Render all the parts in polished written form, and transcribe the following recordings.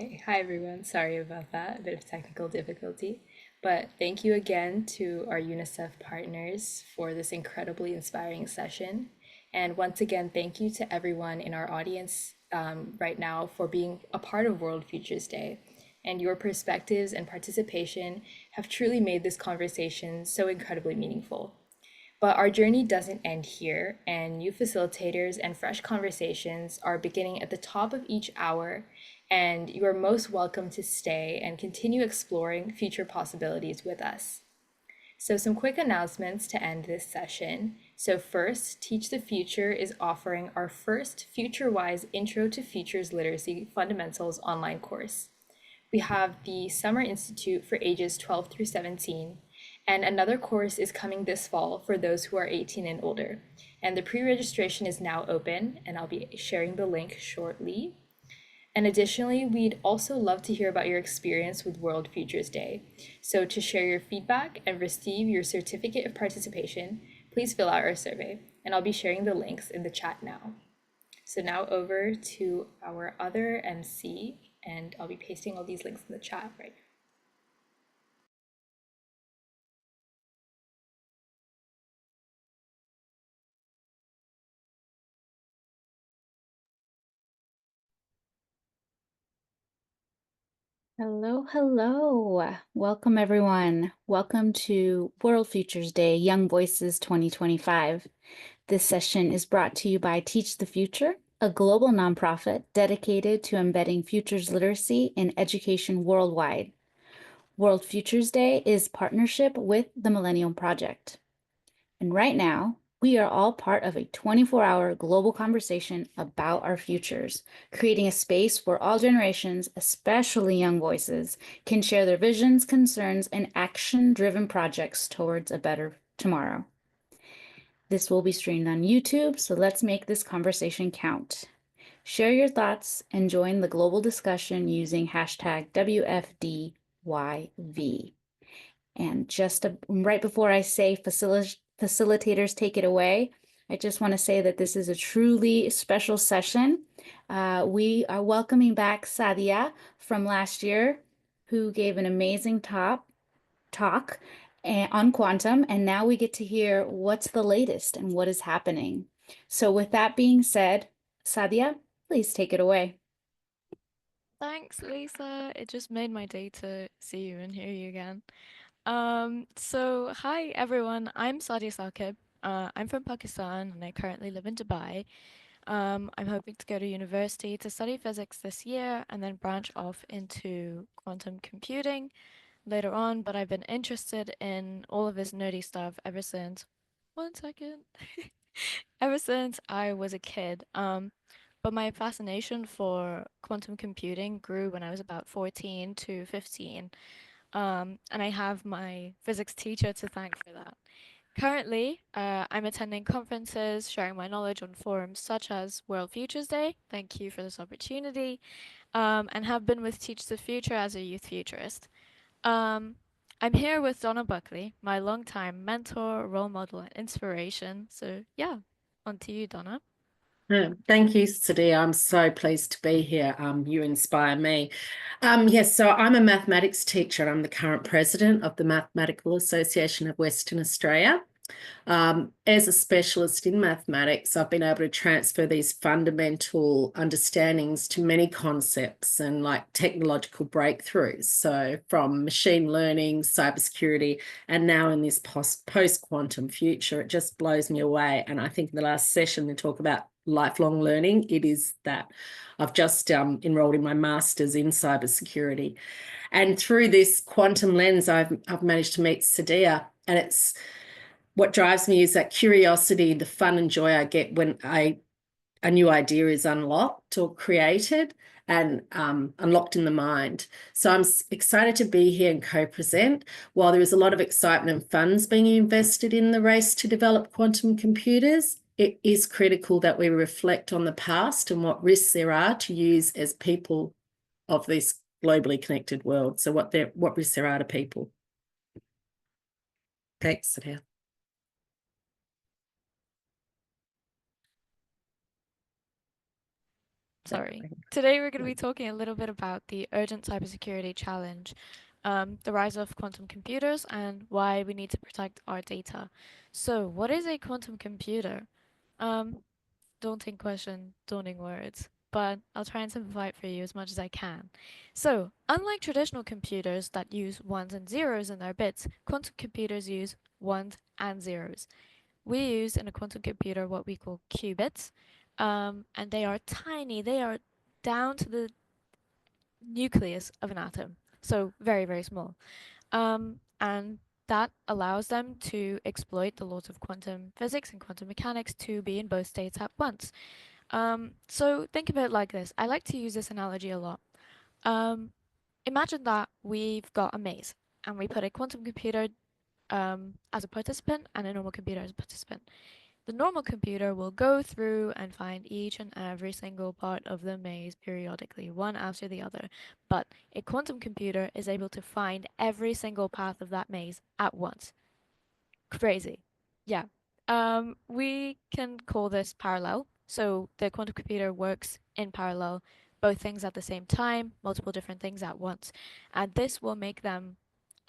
Okay, hi everyone. Sorry about that, a bit of technical difficulty. But thank you again to our UNICEF partners for this incredibly inspiring session. And once again, thank you to everyone in our audience right now for being a part of World Futures Day. And your perspectives and participation have truly made this conversation so incredibly meaningful. But our journey doesn't end here, and new facilitators and fresh conversations are beginning at the top of each hour. And you are most welcome to stay and continue exploring future possibilities with us. So, some quick announcements to end this session. So, first, Teach the Future is offering our first FutureWise Intro to Futures Literacy Fundamentals online course. We have the Summer Institute for ages 12 through 17, and another course is coming this fall for those who are 18 and older. And the pre-registration is now open, and I'll be sharing the link shortly. And additionally, we'd also love to hear about your experience with World Futures Day. So to share your feedback and receive your certificate of participation, please fill out our survey, and I'll be sharing the links in the chat now. So now over to our other MC, and I'll be pasting all these links in the chat right now. Hello, hello. Welcome, everyone. Welcome to World Futures Day, Young Voices 2025. This session is brought to you by Teach the Future, a global nonprofit dedicated to embedding futures literacy in education worldwide. World Futures Day is partnership with the Millennium Project. And right now, we are all part of a 24-hour global conversation about our futures, creating a space where all generations, especially young voices, can share their visions, concerns, and action-driven projects towards a better tomorrow. This will be streamed on YouTube, so let's make this conversation count. Share your thoughts and join the global discussion using hashtag WFDYV. And just right before I say facilitators take it away, I just want to say that this is a truly special session. We are welcoming back Sadiyah from last year, who gave an amazing talk on quantum, and now we get to hear what's the latest and what is happening. So with that being said, Sadiyah, please take it away. Thanks, Lisa. It just made my day to see you and hear you again. So hi everyone. I'm Sadiyah Saqib. I'm from Pakistan and I currently live in Dubai. I'm hoping to go to university to study physics this year and then branch off into quantum computing later on, but I've been interested in all of this nerdy stuff ever since. One second. Ever since I was a kid. But my fascination for quantum computing grew when I was about 14 to 15. And I have my physics teacher to thank for that. Currently, I'm attending conferences, sharing my knowledge on forums such as World Futures Day. Thank you for this opportunity. And have been with Teach the Future as a youth futurist. Um, I'm here with Donna Buckley, my longtime mentor, role model, and inspiration. So yeah, on to you, Donna. Thank you, Sadiyah. I'm so pleased to be here. You inspire me. Yes, so I'm a mathematics teacher and I'm the current president of the Mathematical Association of Western Australia. As a specialist in mathematics, I've been able to transfer these fundamental understandings to many concepts and like technological breakthroughs. So from machine learning, cybersecurity, and now in this post-quantum future, it just blows me away. And I think in the last session, we talk about lifelong learning. It is that. I've just enrolled in my master's in cybersecurity. And through this quantum lens, I've managed to meet Sadiyah, and it's what drives me is that curiosity, the fun and joy I get when a new idea is unlocked or created and unlocked in the mind. So I'm excited to be here and co-present. While there is a lot of excitement and funds being invested in the race to develop quantum computers, it is critical that we reflect on the past and what risks there are to use as people of this globally connected world. So what risks there are to people. Thanks, Sadiyah. Sorry. Today we're going to be talking a little bit about the urgent cybersecurity challenge, the rise of quantum computers, and why we need to protect our data. So, what is a quantum computer? Daunting question, daunting words, but I'll try and simplify it for you as much as I can. So, unlike traditional computers that use ones and zeros in their bits, quantum computers use ones and zeros. We use in a quantum computer what we call qubits, and they are tiny. They are down to the nucleus of an atom, so very, very small. And that allows them to exploit the laws of quantum physics and quantum mechanics to be in both states at once. So think of it like this. I like to use this analogy a lot. Imagine that we've got a maze and we put a quantum computer as a participant and a normal computer as a participant. The normal computer will go through and find each and every single part of the maze periodically, one after the other. But a quantum computer is able to find every single path of that maze at once. Crazy. Yeah. We can call this parallel. So the quantum computer works in parallel, both things at the same time, multiple different things at once. And this will make them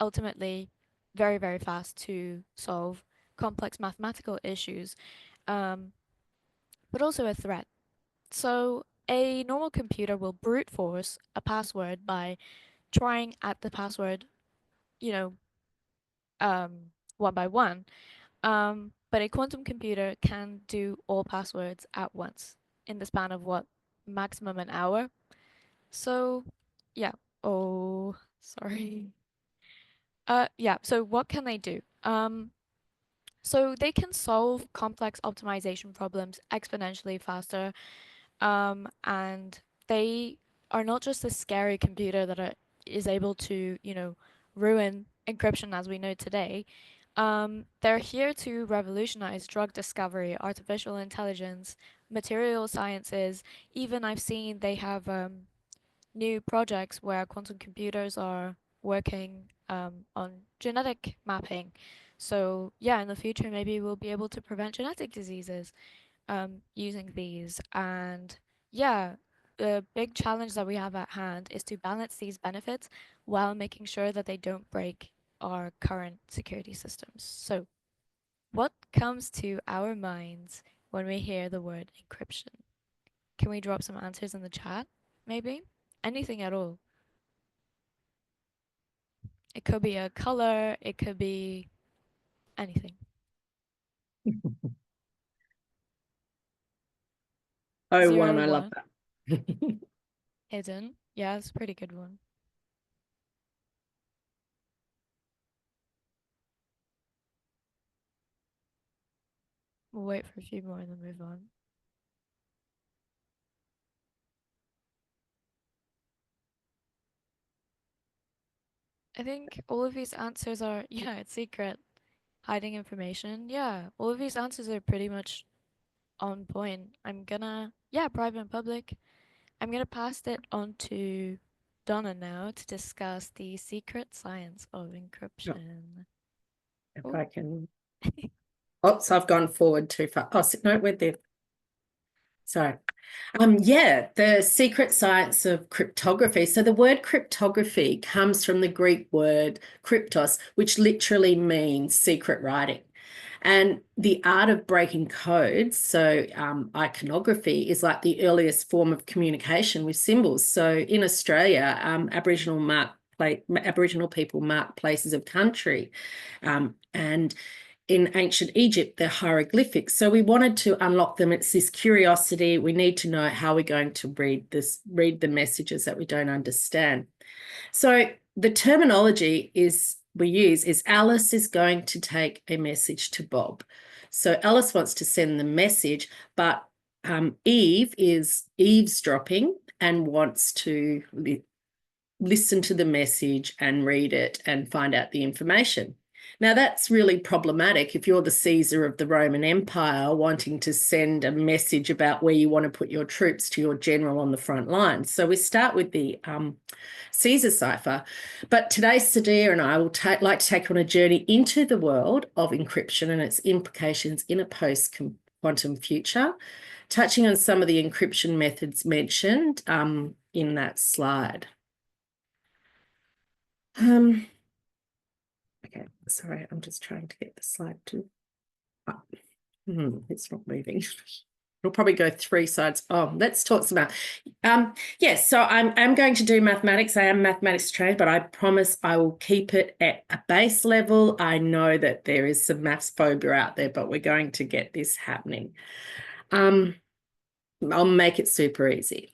ultimately very, very fast to solve complex mathematical issues, but also a threat. So a normal computer will brute force a password by trying at the password, you know, one by one. But a quantum computer can do all passwords at once in the span of what, maximum an hour. So, yeah. Oh, sorry. Yeah. So what can they do? So they can solve complex optimization problems exponentially faster. And they are not just a scary computer that is able to, ruin encryption as we know today. They're here to revolutionize drug discovery, artificial intelligence, material sciences. Even I've seen they have new projects where quantum computers are working on genetic mapping. So yeah, in the future, maybe we'll be able to prevent genetic diseases using these. And yeah, the big challenge that we have at hand is to balance these benefits while making sure that they don't break our current security systems. So, what comes to our minds when we hear the word encryption? Can we drop some answers in the chat? Maybe? Anything at all. It could be a color, it could be anything. Oh, Zero, one, I love one. that. Hidden. Yeah, it's a pretty good one. We'll wait for a few more and then move on. I think all of these answers are, yeah, it's secret, hiding information. Yeah, all of these answers are pretty much on point. Yeah, private and public. I'm gonna pass it on to Donna now to discuss the secret science of encryption. If Oh, I can. Oops, I've gone forward too far. Oh, no, we're there. Sorry. Yeah, the secret science of cryptography. So the word cryptography comes from the Greek word kryptos, which literally means secret writing. And the art of breaking codes, so iconography, is like the earliest form of communication with symbols. So in Australia, Aboriginal people mark places of country, and in ancient Egypt, they're hieroglyphics. So we wanted to unlock them. It's this curiosity. We need to know how we're going to read the messages that we don't understand. So the terminology we use is Alice is going to take a message to Bob. So Alice wants to send the message, but Eve is eavesdropping and wants to listen to the message and read it and find out the information. Now, that's really problematic if you're the Caesar of the Roman Empire wanting to send a message about where you want to put your troops to your general on the front lines. So we start with the Caesar cipher. But today, Sadiyah and I will like to take you on a journey into the world of encryption and its implications in a post-quantum future. touching on some of the encryption methods mentioned in that slide. Okay, sorry, I'm just trying to get the slide to up. It's not moving. It'll probably go 3 sides. Oh, let's talk some about. Yes, so I'm going to do mathematics. I am mathematics trained, but I promise I will keep it at a base level. I know that there is some maths phobia out there, but we're going to get this happening. I'll make it super easy.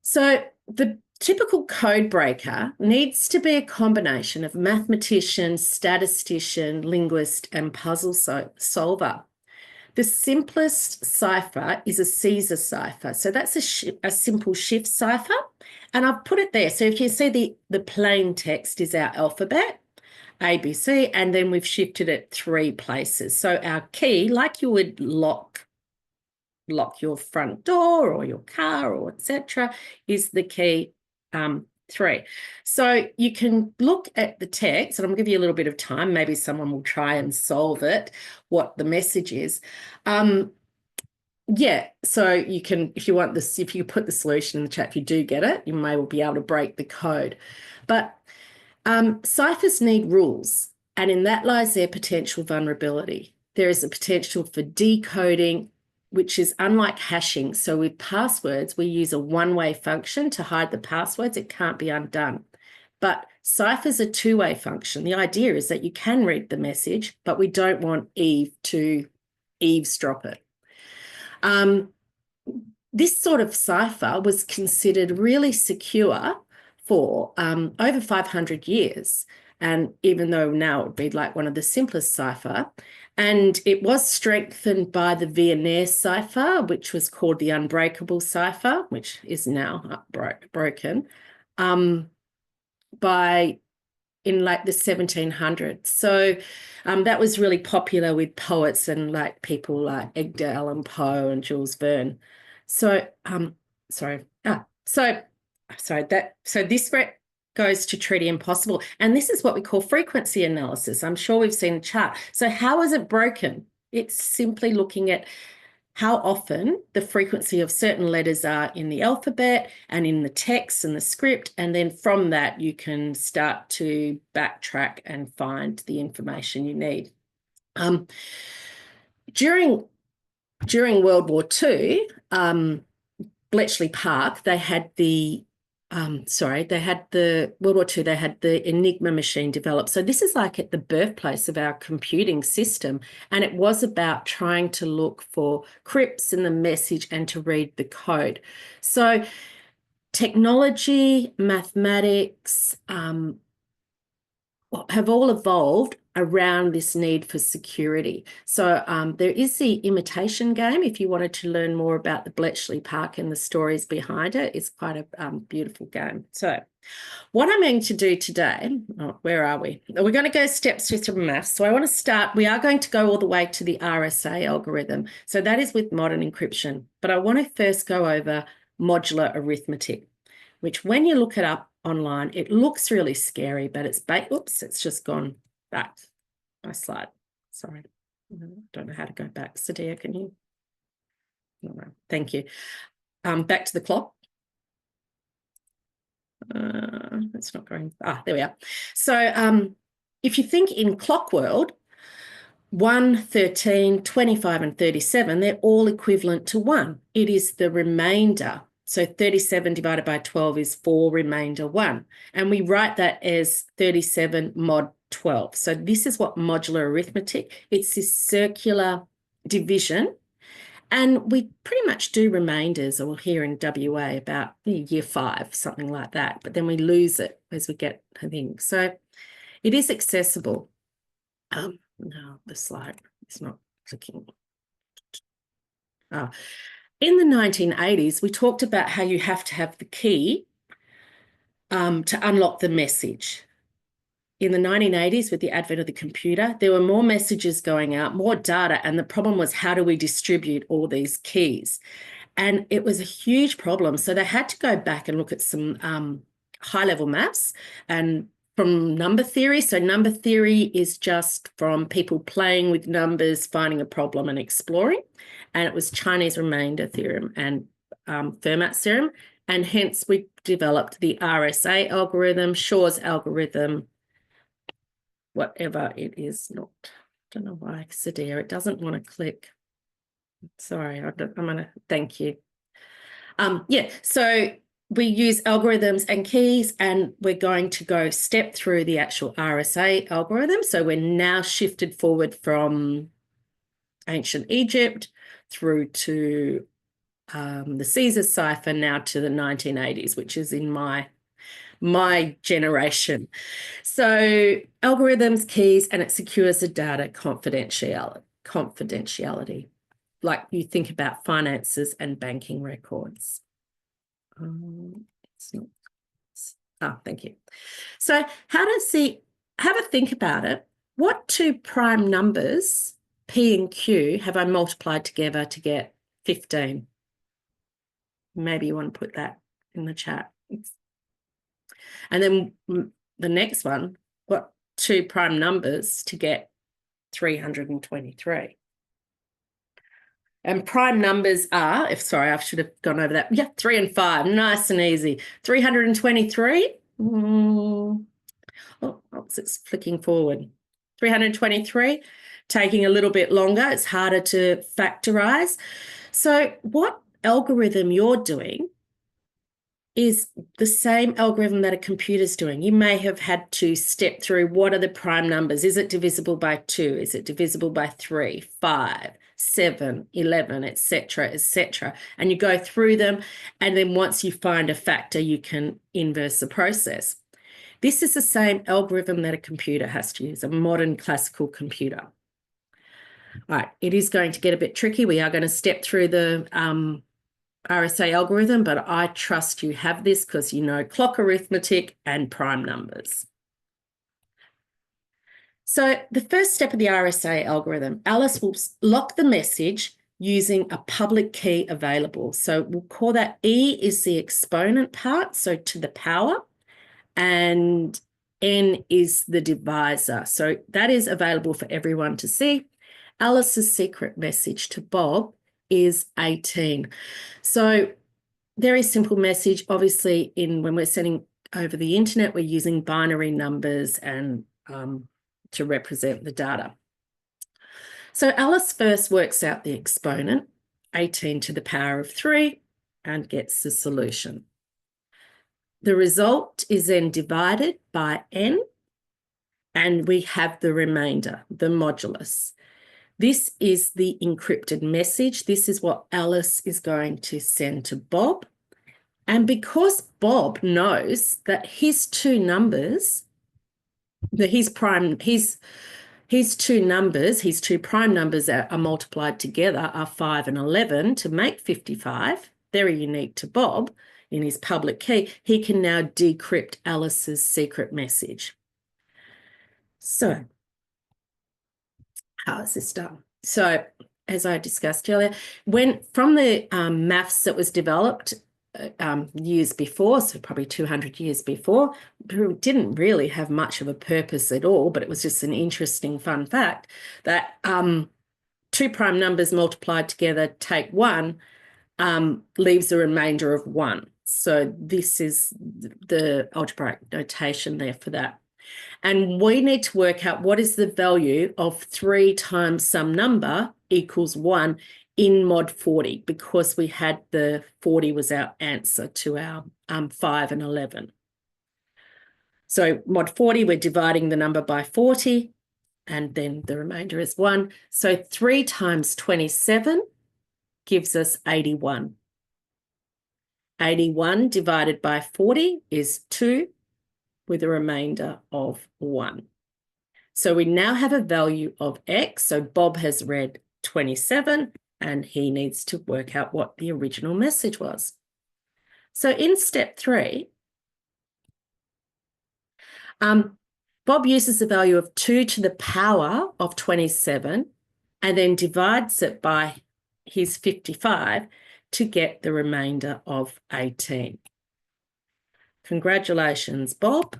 So the typical code breaker needs to be a combination of mathematician, statistician, linguist, and puzzle solver. The simplest cipher is a Caesar cipher. So that's a simple shift cipher. And I've put it there. So if you see the plain text is our alphabet, A, B, C, and then we've shifted it 3 places. So our key, like you would lock your front door or your car or etc., is the key 3. So you can look at the text, and I'm going to give you a little bit of time. Maybe someone will try and solve it, what the message is. Yeah, so you can, if you want this, if you put the solution in the chat, if you do get it, you may well be able to break the code. But ciphers need rules, and in that lies their potential vulnerability. There is a potential for decoding, which is unlike hashing. So with passwords, we use a one-way function to hide the passwords. It can't be undone. But ciphers are two-way function. The idea is that you can read the message, but we don't want Eve to eavesdrop it. This sort of cipher was considered really secure for over 500 years. And even though now it would be like one of the simplest cipher, and it was strengthened by the Viennese cipher, which was called the unbreakable cipher, which is now broken, in like the 1700s. So that was really popular with poets and like people like Edgar Allan Poe and Jules Verne. So this goes to treaty impossible. And this is what we call frequency analysis. I'm sure we've seen a chart. So how is it broken? It's simply looking at how often the frequency of certain letters are in the alphabet and in the text and the script. And then from that, you can start to backtrack and find the information you need. During World War II, Bletchley Park, they had the World War II, they had the Enigma machine developed. So this is like at the birthplace of our computing system. And it was about trying to look for crypts in the message and to read the code. So technology, mathematics have all evolved around this need for security. So there is the imitation game. If you wanted to learn more about the Bletchley Park and the stories behind it, it's quite a beautiful game. So what I'm going to do today, where are we? We're going to go steps through some maths. So I want to start, we are going to go all the way to the RSA algorithm. So that is with modern encryption. But I want to first go over modular arithmetic, which when you look it up online, it looks really scary, but it's, oops, it's just gone back. My slide, sorry. I don't know how to go back. Sadiyah, can you? No, thank you. Back to the clock. It's not going, there we are. So if you think in clock world, 1, 13, 25 and 37, they're all equivalent to 1. It is the remainder. So 37 divided by 12 is 4, remainder 1. And we write that as 37 mod 12. So this is what modular arithmetic, it's this circular division. And we pretty much do remainders, or here in WA about year 5, something like that. But then we lose it as we get things. So it is accessible. No, the slide is not clicking. In the 1980s, we talked about how you have to have the key to unlock the message. In the 1980s, with the advent of the computer, there were more messages going out, more data, and the problem was, how do we distribute all these keys? And it was a huge problem. So they had to go back and look at some high-level maths and from number theory. So number theory is just from people playing with numbers, finding a problem and exploring. And it was Chinese remainder theorem and Fermat's theorem. And hence we developed the RSA algorithm, Shor's algorithm, whatever it is. Not, don't know why, Sadiyah, it doesn't want to click. Sorry, I'm going to thank you. Yeah, so we use algorithms and keys, and we're going to go step through the actual RSA algorithm. So we're now shifted forward from ancient Egypt through to the Caesar cipher, now to the 1980s, which is in my generation. So algorithms, keys, and it secures the data confidentiality, like you think about finances and banking records. It's not. Oh, thank you. So how does have a think about it. What two prime numbers, P and Q, have I multiplied together to get 15? Maybe you want to put that in the chat. And then the next one, what two prime numbers to get 323? And prime numbers are, sorry, I should have gone over that. Yeah, 3 and 5, nice and easy. 323. Oh, it's flicking forward. 323, taking a little bit longer. It's harder to factorize. So what algorithm you're doing is the same algorithm that a computer's doing. You may have had to step through what are the prime numbers. Is it divisible by 2? Is it divisible by 3, 5, 7, 11, etc., etc.? And you go through them, and then once you find a factor, you can inverse the process. This is the same algorithm that a computer has to use, a modern classical computer. All right, it is going to get a bit tricky. We are going to step through the RSA algorithm, but I trust you have this because you know clock arithmetic and prime numbers. So the first step of the RSA algorithm, Alice will lock the message using a public key available. So we'll call that E is the exponent part, so to the power, and N is the divisor. So that is available for everyone to see. Alice's secret message to Bob is 18. So very simple message. Obviously, when we're sending over the internet, we're using binary numbers and to represent the data. So Alice first works out the exponent, 18 to the power of 3, and gets the solution. The result is then divided by n, and we have the remainder, the modulus. This is the encrypted message. This is what Alice is going to send to Bob. And because Bob knows that his two numbers, his two prime numbers are multiplied together are 5 and 11 to make 55, very unique to Bob in his public key, he can now decrypt Alice's secret message. So how is this done? So as I discussed earlier, from the maths that was developed years before, so probably 200 years before, didn't really have much of a purpose at all, but it was just an interesting fun fact that two prime numbers multiplied together take 1, leaves a remainder of 1. So this is the algebraic notation there for that. And we need to work out what is the value of 3 times some number equals 1 in mod 40, because we had the 40 was our answer to our 5 and 11. So mod 40, we're dividing the number by 40, and then the remainder is 1. So 3 times 27 gives us 81. 81 divided by 40 is 2, with a remainder of 1. So we now have a value of X. So Bob has read 27, and he needs to work out what the original message was. So in step 3, Bob uses the value of 2 to the power of 27 and then divides it by his 55 to get the remainder of 18. Congratulations, Bob.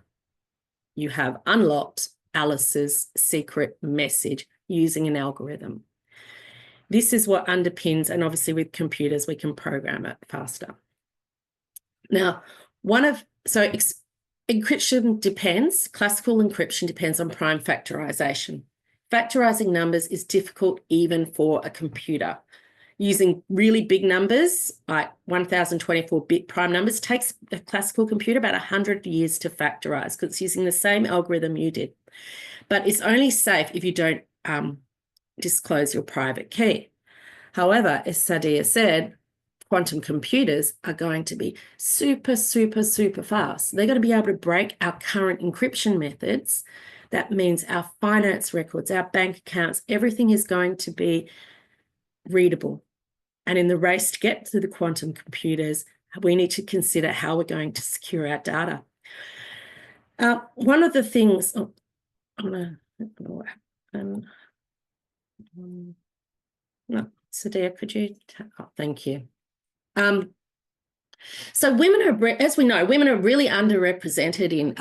you have unlocked Alice's secret message using an algorithm. This is what underpins, and obviously with computers, we can program it faster. Now, encryption depends, classical encryption depends on prime factorization. Factorizing numbers is difficult even for a computer. Using really big numbers, like 1024-bit prime numbers, takes a classical computer about 100 years to factorize because it's using the same algorithm you did. But it's only safe if you don't disclose your private key. However, as Sadiyah said, quantum computers are going to be super, super, super fast. They're going to be able to break our current encryption methods. That means our finance records, our bank accounts, everything is going to be readable. And in the race to get to the quantum computers, we need to consider how we're going to secure our data. One of the things, no, Sadiyah, could you, thank you. So women are, as we know, women are really underrepresented in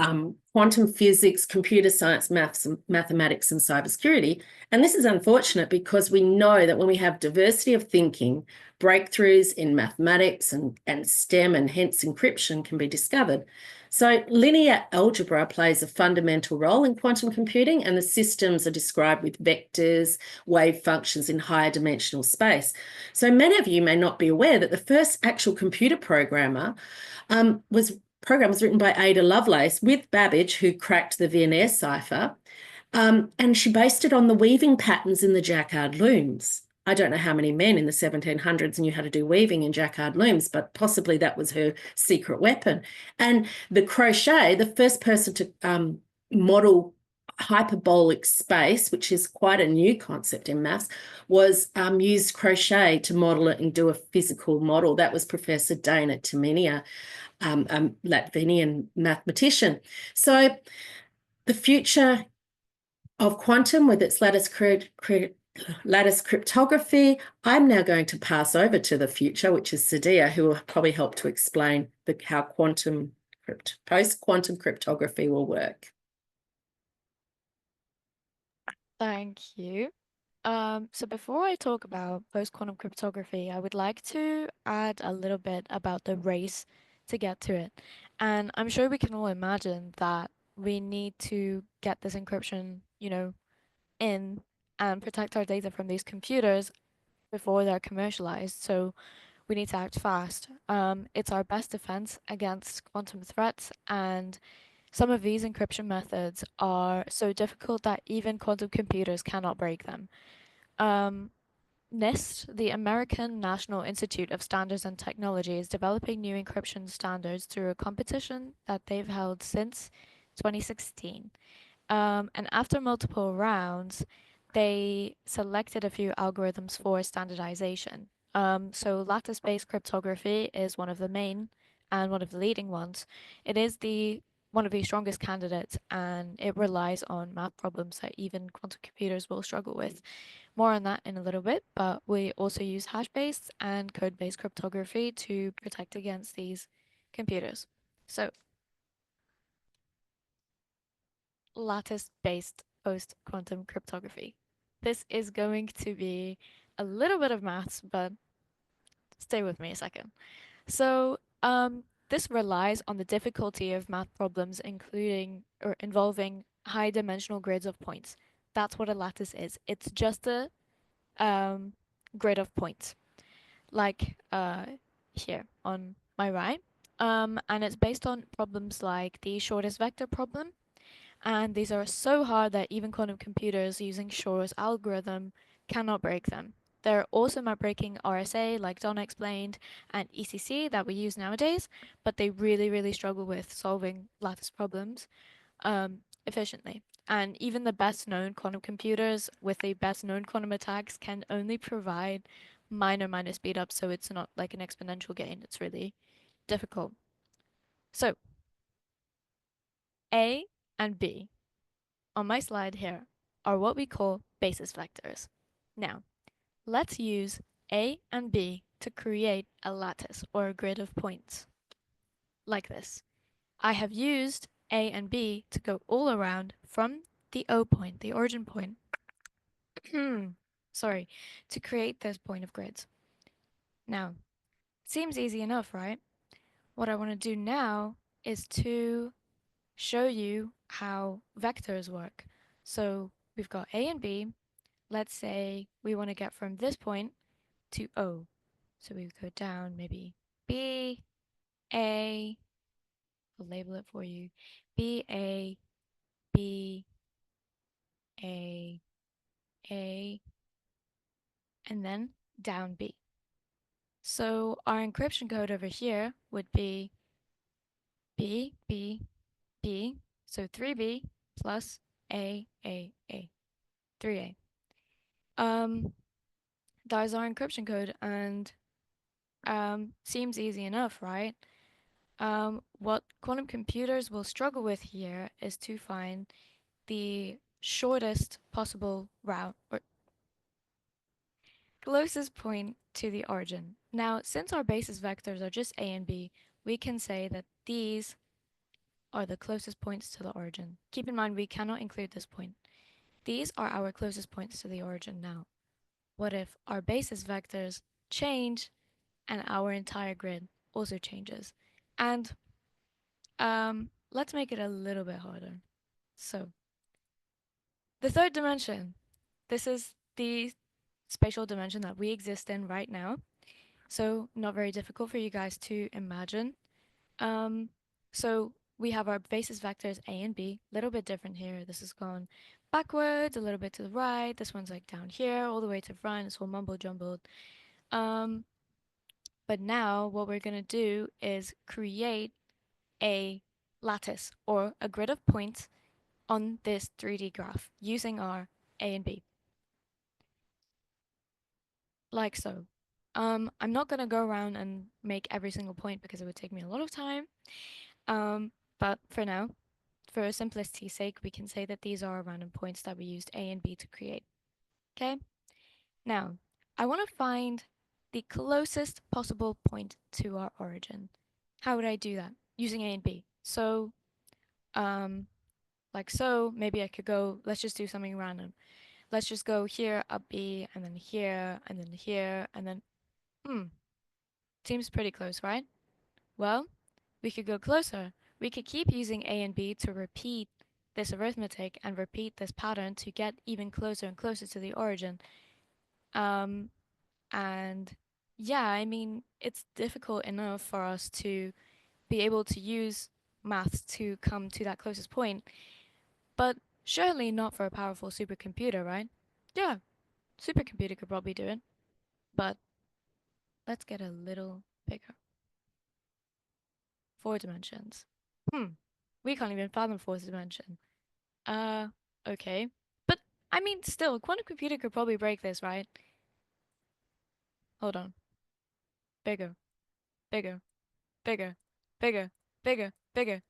quantum physics, computer science, mathematics, and cybersecurity. And this is unfortunate because we know that when we have diversity of thinking, breakthroughs in mathematics and STEM and hence encryption can be discovered. So linear algebra plays a fundamental role in quantum computing, and the systems are described with vectors, wave functions in higher dimensional space. So many of you may not be aware that the first actual computer programmer was written by Ada Lovelace with Babbage, who cracked the Viennese cipher, and she based it on the weaving patterns in the Jacquard looms. I don't know how many men in the 1700s knew how to do weaving in Jacquard looms, but possibly that was her secret weapon. And the crochet, the first person to model hyperbolic space, which is quite a new concept in maths, was used crochet to model it and do a physical model. That was Professor Dana Timinia, a Latvian mathematician. So the future of quantum with its lattice cryptography, I'm now going to pass over to the future, which is Sadiyah, who will probably help to explain how post-quantum cryptography will work. Thank you. So before I talk about post-quantum cryptography, I would like to add a little bit about the race to get to it. And I'm sure we can all imagine that we need to get this encryption, in and protect our data from these computers before they're commercialized. So we need to act fast. It's our best defense against quantum threats, and some of these encryption methods are so difficult that even quantum computers cannot break them. NIST, the American National Institute of Standards and Technology, is developing new encryption standards through a competition that they've held since 2016. And after multiple rounds, they selected a few algorithms for standardization. So lattice-based cryptography is one of the main and one of the leading ones. It is one of the strongest candidates, and it relies on math problems that even quantum computers will struggle with. More on that in a little bit, but we also use hash-based and code-based cryptography to protect against these computers. So lattice-based post-quantum cryptography. This is going to be a little bit of maths, but stay with me a second. So, this relies on the difficulty of math problems, including or involving high dimensional grids of points. That's what a lattice is. It's just a grid of points, like here on my right. And it's based on problems like the shortest vector problem, and these are so hard that even quantum computers using Shor's algorithm cannot break them. They're also not breaking RSA, like Donna explained, and ECC that we use nowadays, but they really, really struggle with solving lattice problems efficiently. And even the best known quantum computers with the best known quantum attacks can only provide minor speed up, so it's not like an exponential gain. It's really difficult. So A and B on my slide here are what we call basis vectors. Now, let's use A and B to create a lattice or a grid of points like this. I have used A and B to go all around from the O point, the origin point, sorry, to create this point of grids. Now, seems easy enough, right? What I want to do now is to show you how vectors work. So we've got A and B. Let's say we want to get from this point to O. So we go down maybe B, A, I'll label it for you. B, A, B, A, A, and then down B. So our encryption code over here would be B, B, B, so 3B plus A, 3A. That is our encryption code, and seems easy enough, right? What quantum computers will struggle with here is to find the shortest possible route or closest point to the origin. Now, since our basis vectors are just A and B, we can say that these are the closest points to the origin. Keep in mind, we cannot include this point. These are our closest points to the origin now. What if our basis vectors change and our entire grid also changes? And let's make it a little bit harder. So, the third dimension. This is the spatial dimension that we exist in right now. So, not very difficult for you guys to imagine. So we have our basis vectors A and B, a little bit different here. This has gone backwards, a little bit to the right. This one's like down here, all the way to front. It's all mumble jumbled. But now what we're going to do is create a lattice or a grid of points on this 3D graph using our A and B. Like so. I'm not going to go around and make every single point because it would take me a lot of time. But for now, for simplicity's sake, we can say that these are random points that we used A and B to create. Okay? Now, I want to find the closest possible point to our origin. How would I do that? Using A and B. So, like so, maybe I could go, let's just do something random. Let's just go here, up B, and then here, and then here, and then, seems pretty close, right? Well, we could go closer. We could keep using A and B to repeat this arithmetic and repeat this pattern to get even closer and closer to the origin. And yeah, I mean, it's difficult enough for us to be able to use maths to come to that closest point, but surely not for a powerful supercomputer, right? Yeah, supercomputer could probably do it, but let's get a little bigger. 4 dimensions. We can't even fathom fourth dimension. Okay. But, I mean, still, a quantum computer could probably break this, right? Hold on. Bigger. Bigger. Bigger. Bigger. Bigger. Bigger.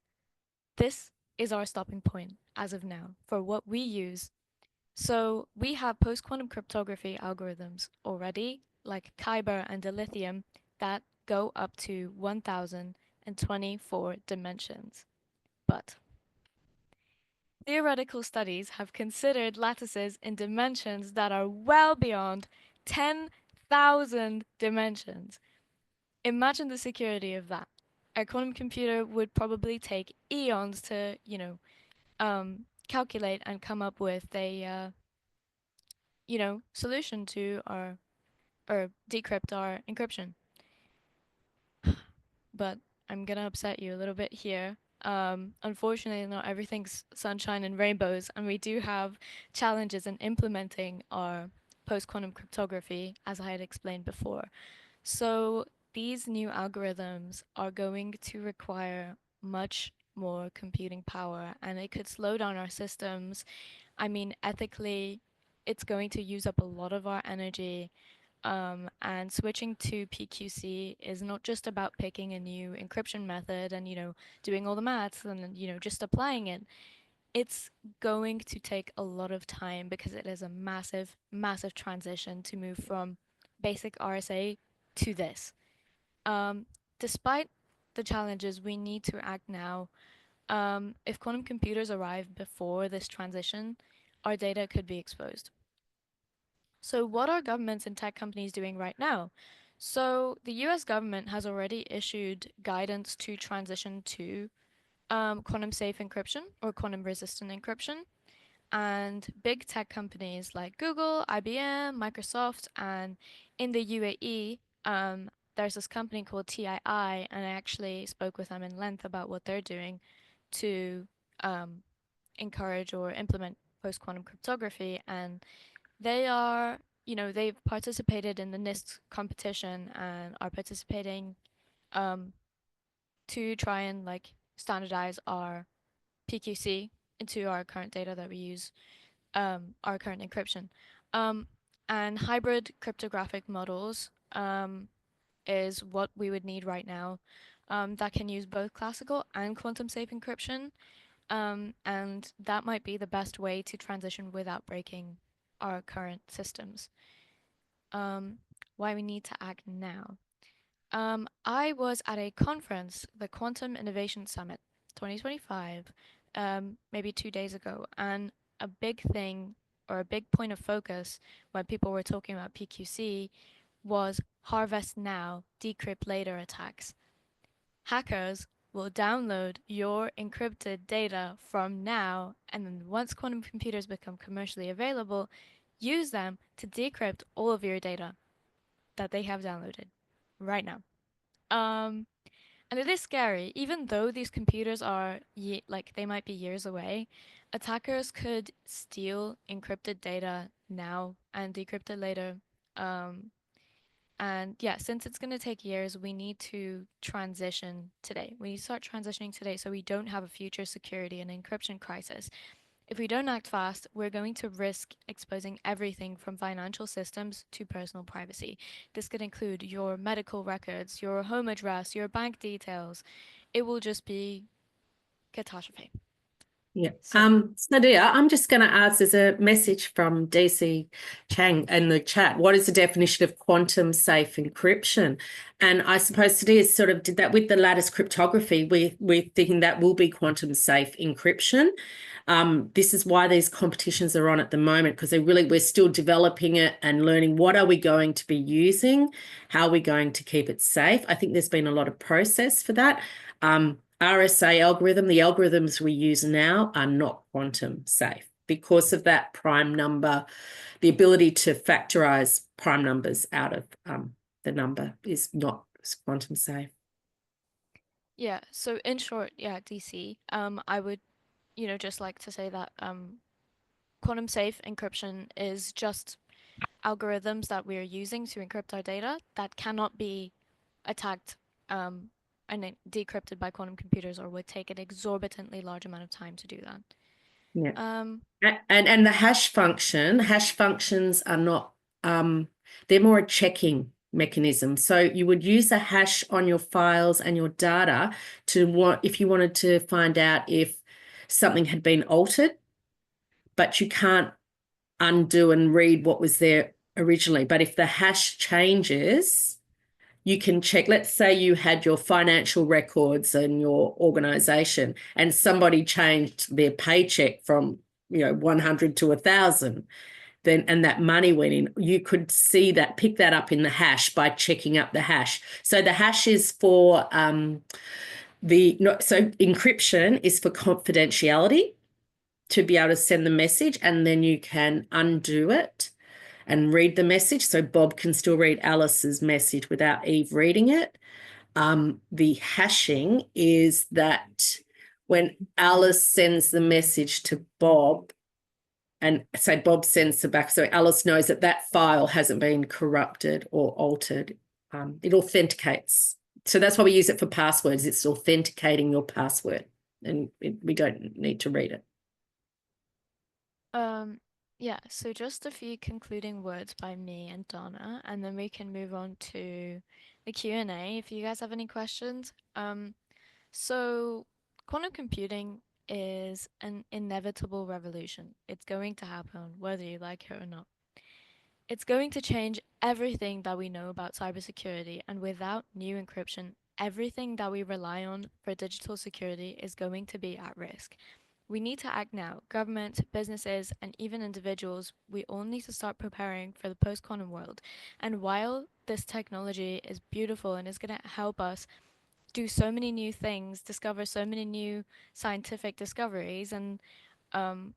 This is our stopping point, as of now, for what we use. So, we have post-quantum cryptography algorithms already, like Kyber and dilithium, that go up to 1024 dimensions. But theoretical studies have considered lattices in dimensions that are well beyond 10,000 dimensions. Imagine the security of that. A quantum computer would probably take eons to, calculate and come up with a, solution to our, or decrypt our encryption. But I'm gonna upset you a little bit here. Unfortunately, not everything's sunshine and rainbows, and we do have challenges in implementing our post-quantum cryptography, as I had explained before. So these new algorithms are going to require much more computing power, and it could slow down our systems. I mean, ethically, it's going to use up a lot of our energy. And switching to PQC is not just about picking a new encryption method and, doing all the maths and, just applying it. It's going to take a lot of time because it is a massive, massive transition to move from basic RSA to this. Despite the challenges, we need to act now. If quantum computers arrive before this transition, our data could be exposed. So what are governments and tech companies doing right now? So the US government has already issued guidance to transition to quantum safe encryption or quantum resistant encryption. And big tech companies like Google, IBM, Microsoft, and in the UAE, there's this company called TII, and I actually spoke with them in length about what they're doing to encourage or implement post-quantum cryptography. And they are, they've participated in the NIST competition and are participating um, to try and like standardize our PQC into our current data that we use, our current encryption. Um, and hybrid cryptographic models is what we would need right now that can use both classical and quantum safe encryption. And that might be the best way to transition without breaking our current systems. Why we need to act now. I was at a conference, the Quantum Innovation Summit 2025, maybe 2 days ago, and a big thing or a big point of focus when people were talking about PQC was harvest now, decrypt later attacks. Hackers will download your encrypted data from now, and then once quantum computers become commercially available, use them to decrypt all of your data that they have downloaded right now. Um, and it is scary, even though these computers are like they might be years away. Attackers could steal encrypted data now and decrypt it later. Um, and yeah, since it's going to take years, we need to transition today. We need to start transitioning today so we don't have a future security and encryption crisis. If we don't act fast, we're going to risk exposing everything from financial systems to personal privacy. This could include your medical records, your home address, your bank details. It will just be catastrophe. Yeah. So, Sadiyah, I'm just going to ask, there's a message from DC Chang in the chat. What is the definition of quantum safe encryption? And I suppose Sadiyah sort of did that with the lattice cryptography. We're thinking that will be quantum safe encryption. This is why these competitions are on at the moment, because we're still developing it and learning what are we going to be using, how are we going to keep it safe. I think there's been a lot of process for that. RSA algorithm, the algorithms we use now are not quantum safe because of that prime number. The ability to factorize prime numbers out of the number is not quantum safe. yeah, so in short, yeah, DC, I would, just like to say that quantum safe encryption is just algorithms that we're using to encrypt our data that cannot be attacked and decrypted by quantum computers or would take an exorbitantly large amount of time to do that. Yeah. Um, And the hash functions are not, they're more a checking mechanism. So you would use a hash on your files and your data if you wanted to find out if something had been altered, but you can't undo and read what was there originally. But if the hash changes, you can check. Let's say you had your financial records and your organization and somebody changed their paycheck from 100 to 1,000, then and that money went in, you could see that, pick that up in the hash by checking up the hash. So the hash is for so encryption is for confidentiality, to be able to send the message, and then you can undo it and read the message. So Bob can still read Alice's message without Eve reading it. The hashing is that when Alice sends the message to Bob, and say Bob sends it back, so Alice knows that that file hasn't been corrupted or altered. It authenticates. So that's why we use it for passwords. It's authenticating your password, and we don't need to read it. yeah, so just a few concluding words by me and Donna, and then we can move on to the Q&A if you guys have any questions. So quantum computing is an inevitable revolution. It's going to happen whether you like it or not. It's going to change everything that we know about cybersecurity, and without new encryption, everything that we rely on for digital security is going to be at risk. We need to act now. Government, businesses, and even individuals, we all need to start preparing for the post quantum world. And while this technology is beautiful and is going to help us do so many new things, discover so many new scientific discoveries, and um,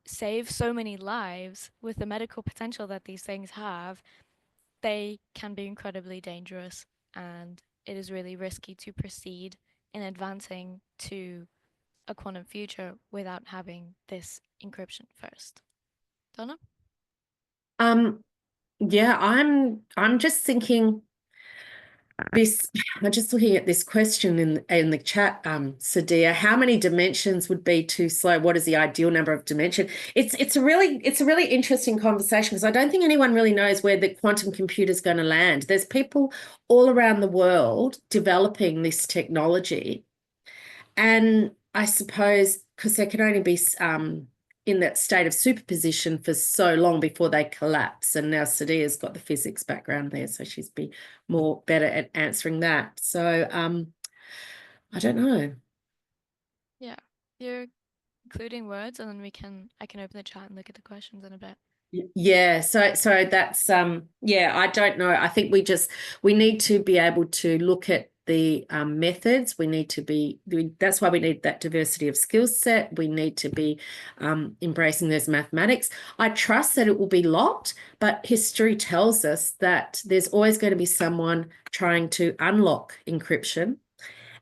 save so many lives with the medical potential that these things have, they can be incredibly dangerous. And it is really risky to proceed in advancing to a quantum future without having this encryption first. Donna? Yeah, I'm just thinking this. I'm just looking at this question in the chat, Sadiyah. How many dimensions would be too slow? What is the ideal number of dimension? It's a really interesting conversation because I don't think anyone really knows where the quantum computer is going to land. There's people all around the world developing this technology, and I suppose because there can only be in that state of superposition for so long before they collapse. And now Sadiyah's got the physics background there, so she's be more better at answering that. So I don't know. Yeah. You're including words, and then I can open the chat and look at the questions in a bit. Yeah, so that's yeah, I don't know. I think we need to be able to look at the methods. We need to be that's why we need that diversity of skill set. We need to be embracing those mathematics. I trust that it will be locked, but history tells us that there's always going to be someone trying to unlock encryption.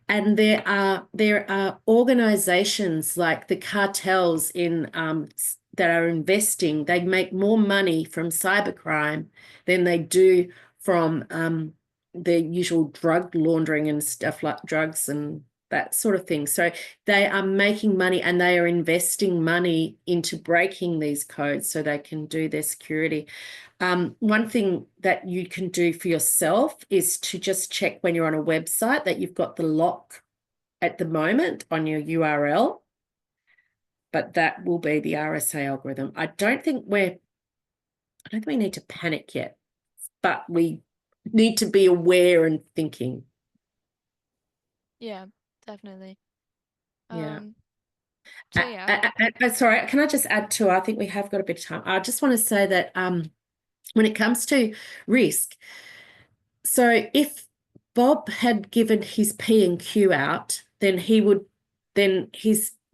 And there are organizations like the cartels that are investing. They make more money from cybercrime than they do from the usual drug laundering and stuff like drugs and that sort of thing. So they are making money and they are investing money into breaking these codes so they can do their security. One thing that you can do for yourself is to just check when you're on a website that you've got the lock at the moment on your URL, but that will be the RSA algorithm. I don't think we need to panic yet, but we need to be aware and thinking. Yeah, definitely. Yeah. So yeah. Sorry, can I just add to, I think we have got a bit of time. I just want to say that when it comes to risk, so if Bob had given his P and Q out, then the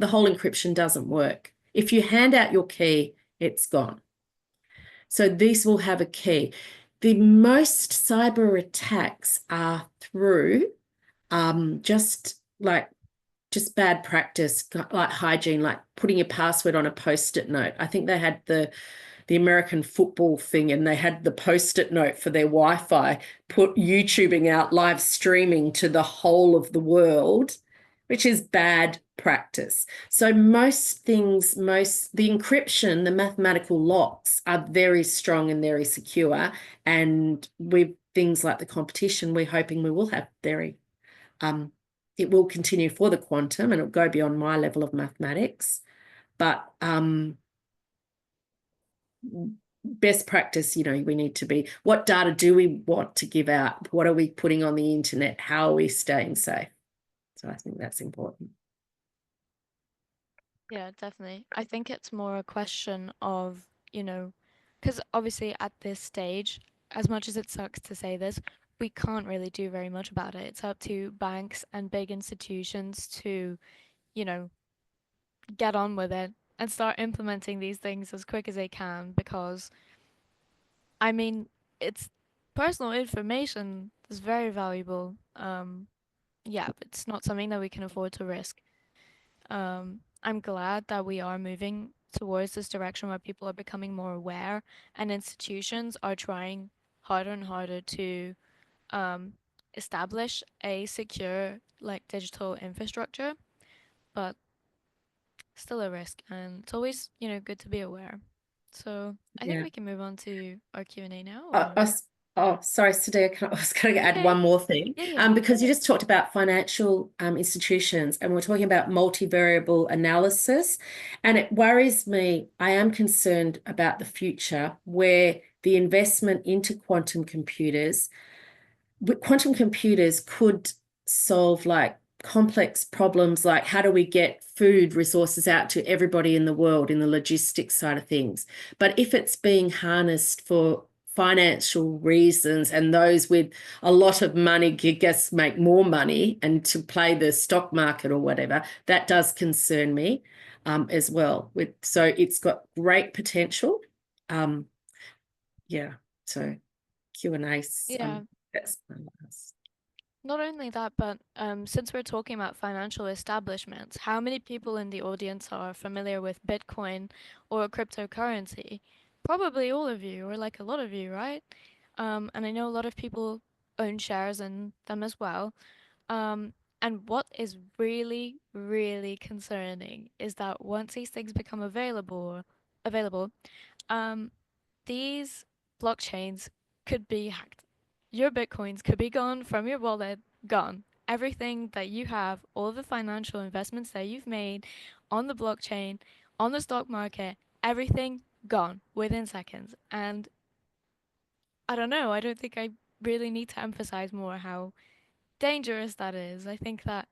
whole encryption doesn't work. If you hand out your key, it's gone. So these will have a key. The most cyber attacks are through just bad practice, like hygiene, like putting your password on a post-it note. I think they had the American football thing and they had the post-it note for their Wi-Fi, put YouTubing out, live streaming to the whole of the world, which is bad practice. So most the encryption, the mathematical locks are very strong and very secure. And with things like the competition, we're hoping we will have it will continue for the quantum and it'll go beyond my level of mathematics. But best practice, we need to be, what data do we want to give out? What are we putting on the internet? How are we staying safe? So I think that's important. Yeah, definitely. I think it's more a question of, because obviously at this stage, as much as it sucks to say this, we can't really do very much about it. It's up to banks and big institutions to, get on with it and start implementing these things as quick as they can because, I mean, it's personal information that's very valuable. Yeah, but it's not something that we can afford to risk. I'm glad that we are moving towards this direction where people are becoming more aware and institutions are trying harder and harder to um, establish a secure like digital infrastructure, but still a risk, and it's always good to be aware. So I think Yeah. we can move on to our Q&A now. Sorry, Sadiyah, I was going to add one more thing. Yeah. Because you just talked about financial institutions and we're talking about multivariable analysis. And it worries me. I am concerned about the future where the investment into quantum computers quantum computers could solve like complex problems, like how do we get food resources out to everybody in the world in the logistics side of things. But if it's being harnessed for financial reasons and those with a lot of money, I guess, make more money and to play the stock market or whatever, that does concern me as well. So it's got great potential. Yeah, so Q&A's Yeah. that's my last. Not only that, but since we're talking about financial establishments, how many people in the audience are familiar with Bitcoin or cryptocurrency? Probably all of you, or like a lot of you, right? And I know a lot of people own shares in them as well. And what is really, really concerning is that once these things become available, um, these blockchains could be hacked. Your bitcoins could be gone from your wallet, gone. Everything that you have, all the financial investments that you've made on the blockchain, on the stock market, everything gone within seconds. And I don't know, I don't think I really need to emphasize more how dangerous that is. I think that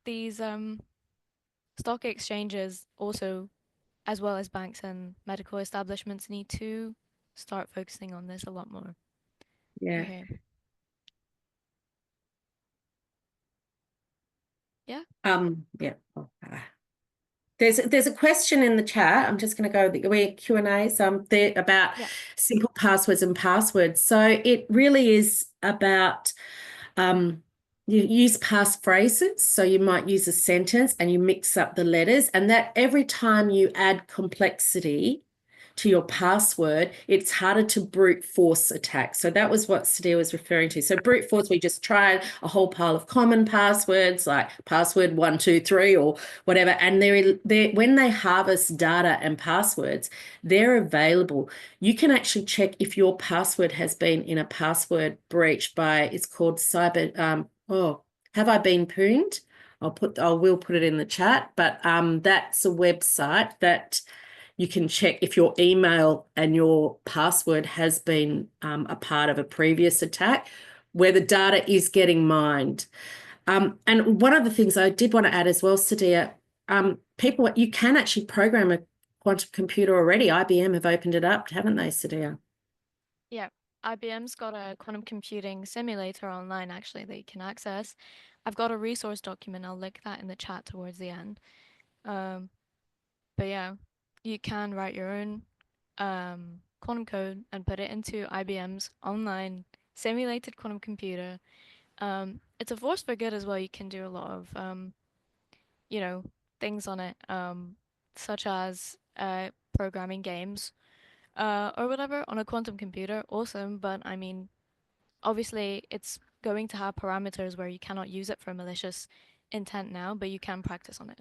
these stock exchanges also, as well as banks and medical establishments, need to start focusing on this a lot more. Yeah. Okay. Yeah. Yeah. There's a question in the chat. I'm just going to go the Q&As there about Yeah. simple passwords and passwords. So it really is about you use passphrases. So you might use a sentence and you mix up the letters, and that every time you add complexity to your password, it's harder to brute force attack. So that was what Sadiyah was referring to. So brute force, we just try a whole pile of common passwords like password 123 or whatever. And when they harvest data and passwords, they're available. You can actually check if your password has been in a password breach by, it's called cyber, have I been pooned? I will put it in the chat, but that's a website that you can check if your email and your password has been a part of a previous attack where the data is getting mined. And one of the things I did want to add as well, Sadiyah, you can actually program a quantum computer already. IBM have opened it up, haven't they, Sadiyah? Yeah. IBM's got a quantum computing simulator online, actually, that you can access. I've got a resource document. I'll link that in the chat towards the end. But yeah, you can write your own quantum code and put it into IBM's online simulated quantum computer. It's a force for good as well. You can do a lot of you know, things on it, such as programming games, or whatever on a quantum computer. Awesome, but I mean, obviously, it's going to have parameters where you cannot use it for malicious intent now, but you can practice on it.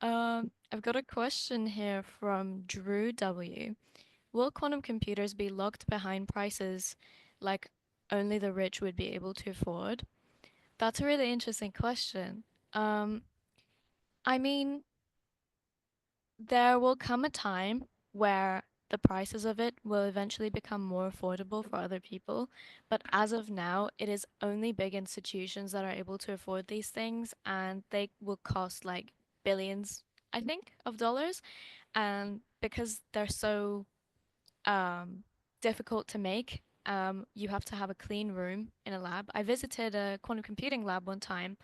I've got a question here from Drew W. Will quantum computers be locked behind prices like only the rich would be able to afford? That's a really interesting question. I mean, there will come a time where the prices of it will eventually become more affordable for other people, but as of now, it is only big institutions that are able to afford these things, and they will cost like billions, I think, of dollars. And because they're so difficult to make, you have to have a clean room in a lab. I visited a quantum computing lab one time,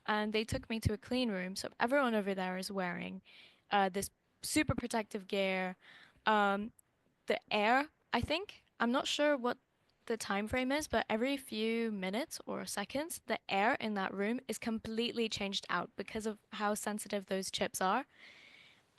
and they took me to a clean room. So everyone over there is wearing this super protective gear. The air, I think, I'm not sure what the time frame is, but every few minutes or seconds, the air in that room is completely changed out because of how sensitive those chips are.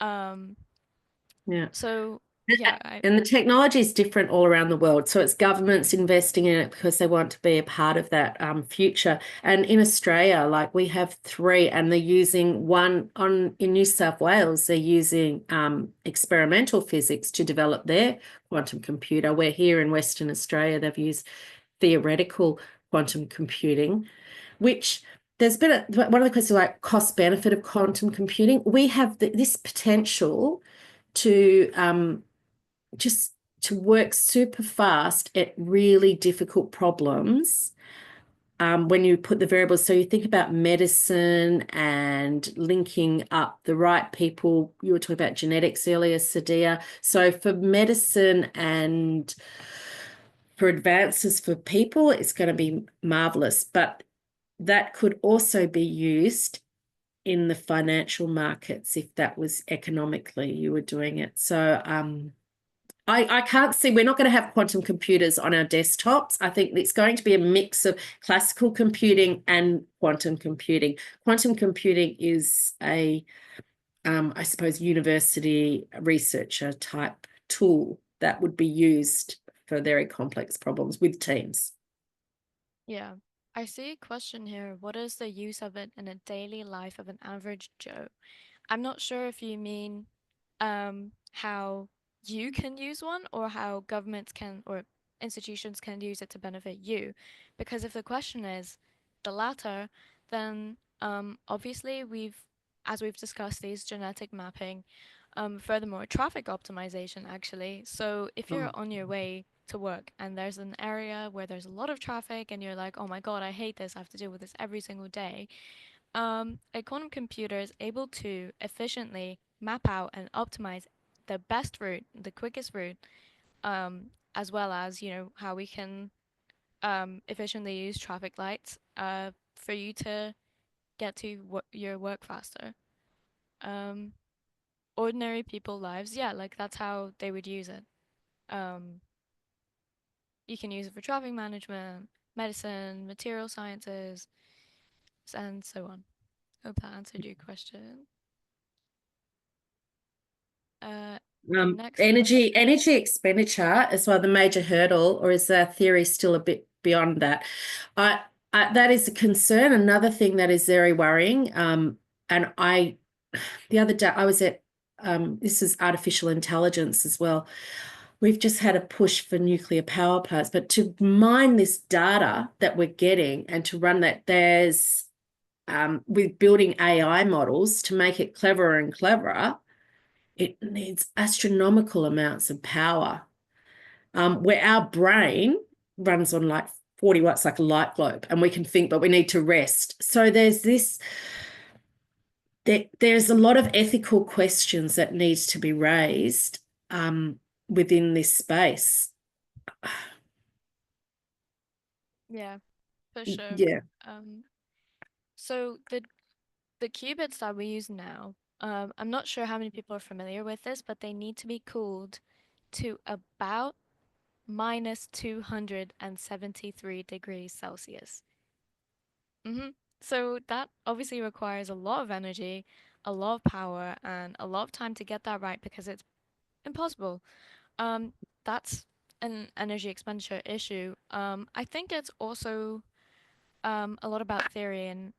Yeah. So yeah, And the technology is different all around the world. So it's governments investing in it because they want to be a part of that future. And in Australia, like we have three, and they're using one in New South Wales, they're using experimental physics to develop their quantum computer, where here in Western Australia, they've used theoretical quantum computing, which there's been one of the questions like cost benefit of quantum computing. We have this potential to just to work super fast at really difficult problems when you put the variables. So you think about medicine and linking up the right people. You were talking about genetics earlier, Sadiyah. So for medicine and for advances for people, it's going to be marvelous. But that could also be used in the financial markets if that was economically you were doing it. So I can't see, we're not going to have quantum computers on our desktops. I think it's going to be a mix of classical computing and quantum computing. Quantum computing is I suppose, university researcher type tool that would be used for very complex problems with teams. Yeah. I see a question here. What is the use of it in a daily life of an average Joe? I'm not sure if you mean how you can use one or how governments can or institutions can use it to benefit you. Because if the question is the latter, then obviously as we've discussed, these genetic mapping, furthermore, traffic optimization actually. So if you're on your way to work and there's an area where there's a lot of traffic and you're like, oh my God, I hate this, I have to deal with this every single day, a quantum computer is able to efficiently map out and optimize the best route, the quickest route, as well as, how we can efficiently use traffic lights for you to get to your work faster. Um, Ordinary people lives, yeah, like that's how they would use it. Um, you can use it for traffic management, medicine, material sciences, and so on. Hope that answered your question. The next Energy expenditure as well, the major hurdle, or is the theory still a bit beyond that? That is a concern. Another thing that is very worrying. And the other day I was at this is artificial intelligence as well. We've just had a push for nuclear power plants, but to mine this data that we're getting and to run that, there's with building AI models to make it cleverer and cleverer, it needs astronomical amounts of power. Where our brain runs on like 40 watts, like a light globe, and we can think, but we need to rest. So there's a lot of ethical questions that needs to be raised within this space. Yeah, for sure. Yeah. So the qubits that we use now, I'm not sure how many people are familiar with this, but they need to be cooled to about minus 273 degrees Celsius. So that obviously requires a lot of energy, a lot of power, and a lot of time to get that right because it's impossible. That's an energy expenditure issue. I think it's also a lot about theory and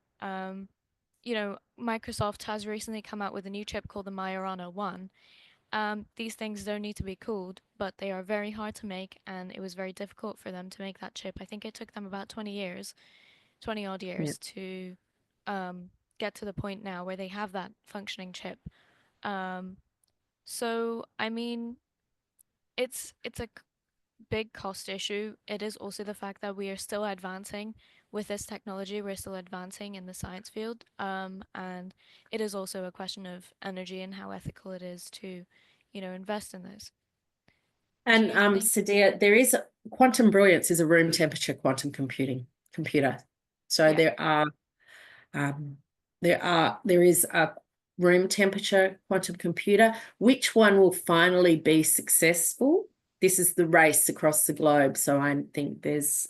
Microsoft has recently come out with a new chip called the Majorana 1. These things don't need to be cooled, but they are very hard to make, and it was very difficult for them to make that chip. I think it took them about 20 years, 20 odd years to get to the point now where they have that functioning chip. So I mean, it's a big cost issue. It is also the fact that we are still advancing with this technology. We're still advancing in the science field. And it is also a question of energy and how ethical it is to, invest in this. And Sadiyah, there is quantum brilliance is a room temperature quantum computer. So Yeah. there is a room temperature quantum computer. Which one will finally be successful? This is the race across the globe. So I think there's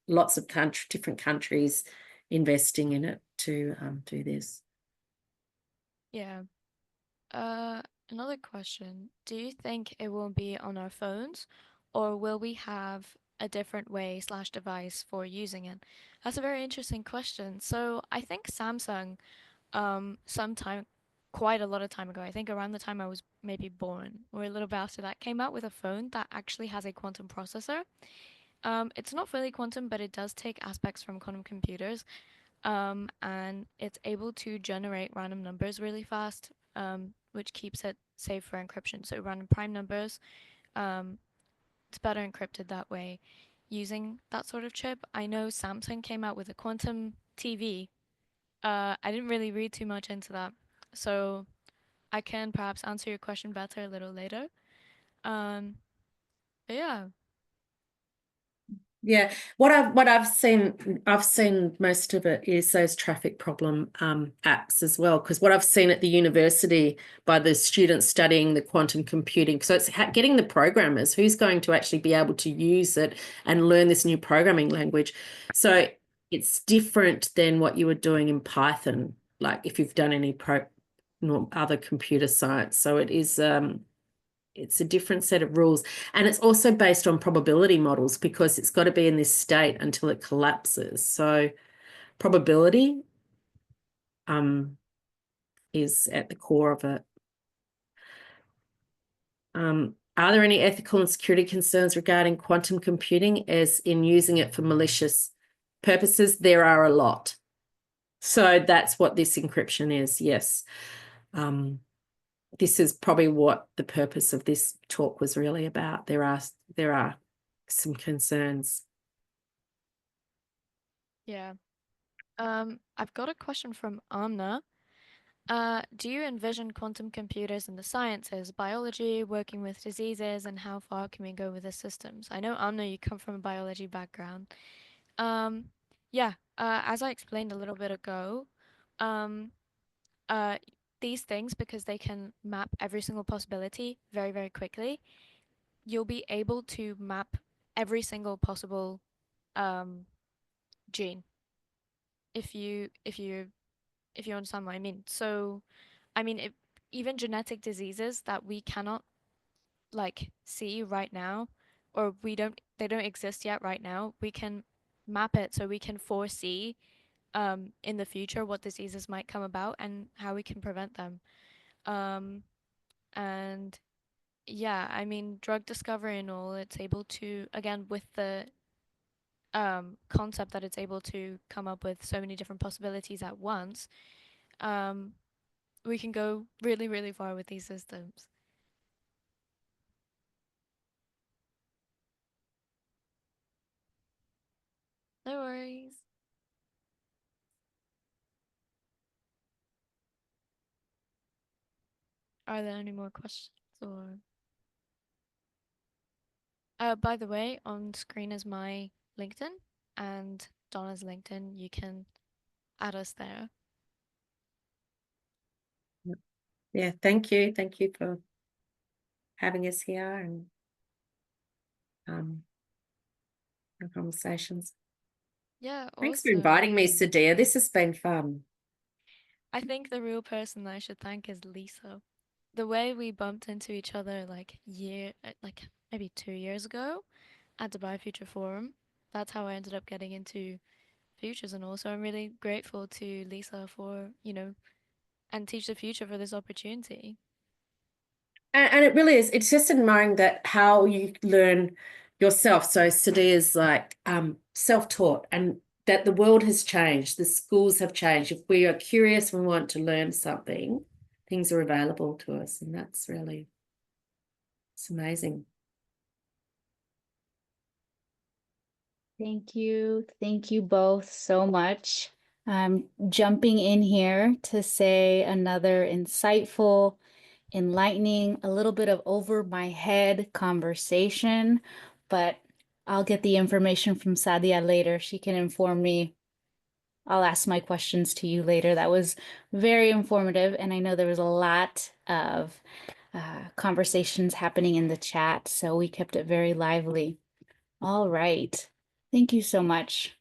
lots of different countries investing in it to do this. Yeah. Another question. Do you think it will be on our phones, or will we have a different way / device for using it? That's a very interesting question. So I think Samsung, sometime, quite a lot of time ago, I think around the time I was maybe born, or a little bit after that, came out with a phone that actually has a quantum processor. It's not fully quantum, but it does take aspects from quantum computers. And it's able to generate random numbers really fast, which keeps it safe for encryption. So random prime numbers, um, it's better encrypted that way using that sort of chip. I know Samsung came out with a quantum TV. I didn't really read too much into that, so I can perhaps answer your question better a little later. Um, but yeah, Yeah, I've seen most of it is those traffic problem apps as well. Because what I've seen at the university by the students studying the quantum computing, so it's getting the programmers who's going to actually be able to use it and learn this new programming language. So it's different than what you were doing in Python, like if you've done any other computer science. So it is it's a different set of rules. And it's also based on probability models because it's got to be in this state until it collapses. So probability is at the core of it. Are there any ethical and security concerns regarding quantum computing as in using it for malicious purposes? There are a lot. So that's what this encryption is, yes. This is probably what the purpose of this talk was really about. There are some concerns. yeah. I've got a question from Amna. Do you envision quantum computers in the sciences, biology, working with diseases, and how far can we go with the systems? I know, Amna, you come from a biology background. Um, yeah, as I explained a little bit ago, um, uh, these things, because they can map every single possibility very, very quickly, you'll be able to map every single possible gene if you understand what I mean. So, I mean, even genetic diseases that we cannot like see right now, or they don't exist yet right now, we can map it so we can foresee in the future what diseases might come about and how we can prevent them. Um, and yeah, I mean, drug discovery and all, it's able to, again, with the concept that it's able to come up with so many different possibilities at once, um, we can go really, really far with these systems. No worries. Are there any more questions or by the way, on screen is my LinkedIn and Donna's LinkedIn. You can add us there. Yeah, thank you. Thank you for having us here and the conversations. Yeah, Thanks for awesome. inviting me, Sadiyah. This has been fun. I think the real person I should thank is Lisa. The way we bumped into each other like maybe 2 years ago at the BioFuture Forum, that's how I ended up getting into futures. And also I'm really grateful to Lisa for, and Teach the Future for this opportunity. And it really is. It's just admiring that how you learn yourself. So Sadiyah is like self-taught and that the world has changed. The schools have changed. If we are curious and want to learn something, things are available to us. And that's really, it's amazing. Thank you. Thank you both so much. I'm jumping in here to say another insightful, enlightening, a little bit of over my head conversation, but I'll get the information from Sadiyah later. She can inform me. I'll ask my questions to you later. That was very informative, and I know there was a lot of conversations happening in the chat, so we kept it very lively. All right. Thank you so much.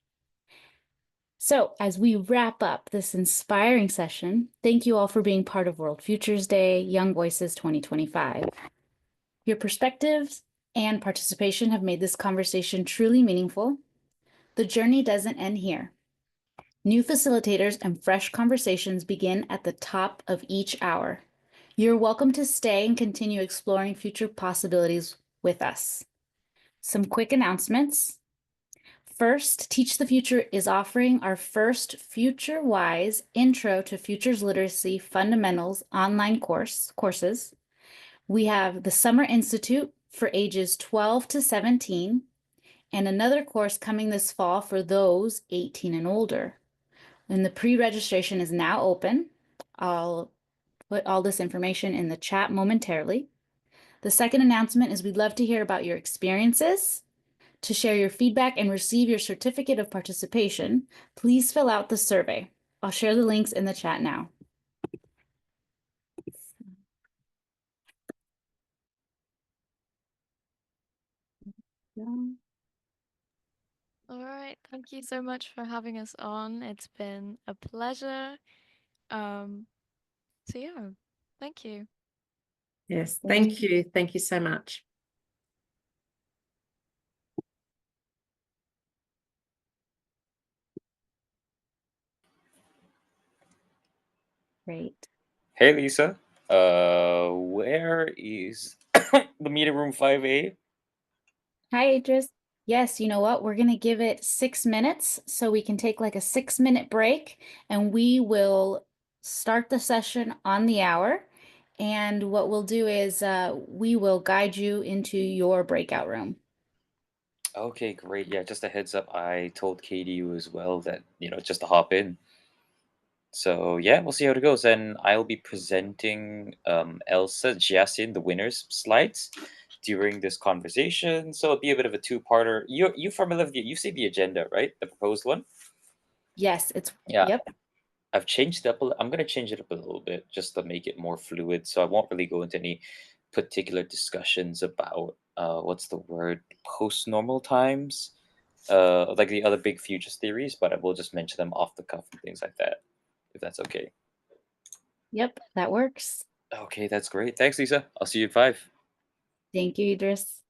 So, as we wrap up this inspiring session, thank you all for being part of World Futures Day, Young Voices 2025. Your perspectives and participation have made this conversation truly meaningful. The journey doesn't end here. New facilitators and fresh conversations begin at the top of each hour. You're welcome to stay and continue exploring future possibilities with us. Some quick announcements. First, Teach the Future is offering our first FutureWise Intro to Futures Literacy Fundamentals online courses. We have the Summer Institute for ages 12 to 17, and another course coming this fall for those 18 and older. And the pre-registration is now open. I'll put all this information in the chat momentarily. The second announcement is we'd love to hear about your experiences. To share your feedback and receive your certificate of participation, please fill out the survey. I'll share the links in the chat now. All right, thank you so much for having us on. It's been a pleasure. So yeah, thank you. Yes, thank you. Thank you so much. Great. Hey, Lisa. Where is the meeting room 5A? Hi, Idris. Yes, you know what? We're going to give it 6 minutes so we can take like a 6-minute break, and we will start the session on the hour. And what we'll do is we will guide you into your breakout room. Okay, great. Yeah, just a heads up. I told KDU as well that, just to hop in. So yeah, we'll see how it goes. And I'll be presenting Elsa, Jiasin, the winners slides during this conversation. So it'll be a bit of a two-parter. You familiar with you see the agenda, right? The proposed one? Yes, it's Yeah. yep. I've changed it up. I'm going to change it up a little bit just to make it more fluid. So I won't really go into any particular discussions about what's the word, post-normal times, like the other big futures theories. But I will just mention them off the cuff and things like that, if that's okay. Yep, that works. Okay, that's great. Thanks, Lisa. I'll see you at 5. Thank you, Idris.